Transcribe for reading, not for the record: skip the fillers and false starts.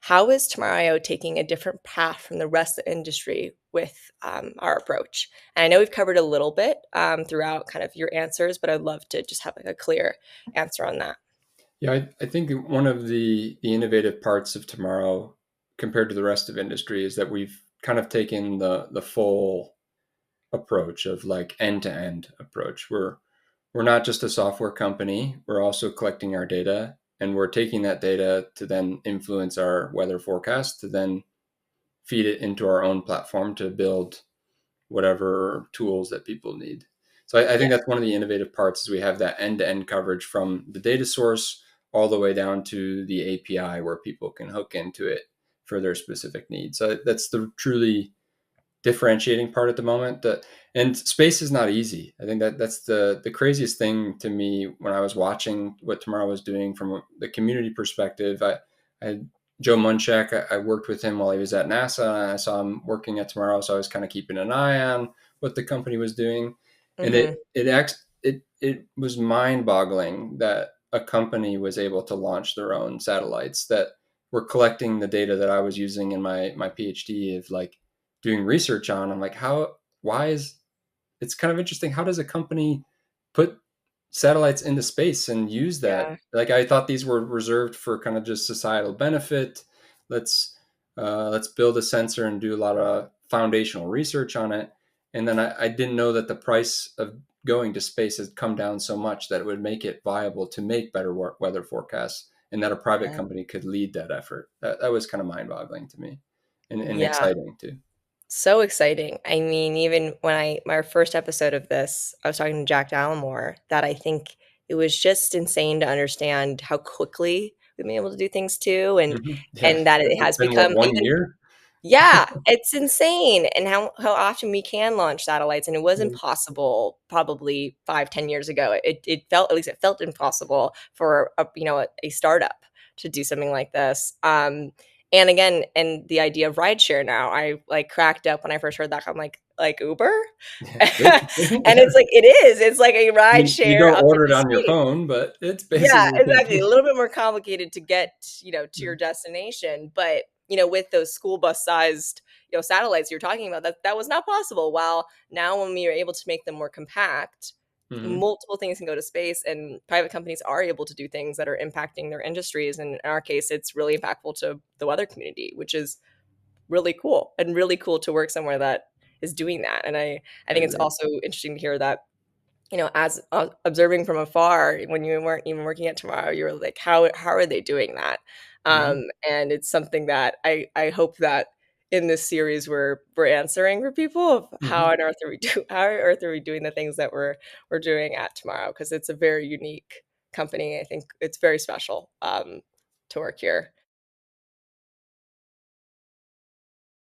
how is Tomorrow taking a different path from the rest of the industry with our approach? And I know we've covered a little bit throughout kind of your answers, but I'd love to just have like a clear answer on that. Yeah, I think one of the innovative parts of Tomorrow compared to the rest of industry is that we've kind of taken the full approach of like end to end approach. We're not just a software company. We're also collecting our data, and we're taking that data to then influence our weather forecast, to then feed it into our own platform to build whatever tools that people need. So I Yeah. think that's one of the innovative parts is we have that end-to-end coverage from the data source all the way down to the API where people can hook into it for their specific needs. So that's the truly differentiating part at the moment. And space is not easy. I think that's the craziest thing to me when I was watching what Tomorrow was doing from the community perspective. I Joe Munchak, I worked with him while he was at NASA, and I saw him working at Tomorrow, so I was kind of keeping an eye on what the company was doing, and Hmm. it was mind boggling that a company was able to launch their own satellites that were collecting the data that I was using in my PhD of like doing research on. I'm like, why is it's kind of interesting. How does a company put satellites into space and use that? Yeah. Like, I thought these were reserved for kind of just societal benefit. Let's let's build a sensor and do a lot of foundational research on it. And then I didn't know that the price of going to space has come down so much that it would make it viable to make better weather forecasts, and that a private Yeah. company could lead that effort. That was kind of mind boggling to me, and Yeah. exciting too. So exciting. I mean, even when my first episode of this, I was talking to Jack Dallimore, that I think it was just insane to understand how quickly we've been able to do things too, Yeah, and that it it's has been what, become one even. year? Yeah, it's insane, and how often we can launch satellites, and it was Yeah. impossible probably 5, 10 years ago. It felt, at least it felt impossible for a startup to do something like this. And again, and the idea of rideshare now, I like cracked up when I first heard that. I'm like Uber, Yeah, basically, and yeah. it's like it is. It's like a You rideshare don't up order it into on your space. phone, but it's Yeah, basically the same exactly. A thing. little bit more complicated to get, to Yeah. your destination, but with those school bus sized, satellites you're talking about, that was not possible. While now, when we are able to make them more compact, Mhm. multiple things can go to space, and private companies are able to do things that are impacting their industries. And in our case, it's really impactful to the weather community, which is really cool, and really cool to work somewhere that is doing that. And I I think it's agree. also interesting to hear that, as observing from afar, when you weren't even working at Tomorrow, you were like, how are they doing that? Mhm. And it's something that I hope that in this series we're answering for people of how Mhm. on earth are we do how on earth are we doing the things that we're doing at Tomorrow, because it's a very unique company. I think it's very special to work here.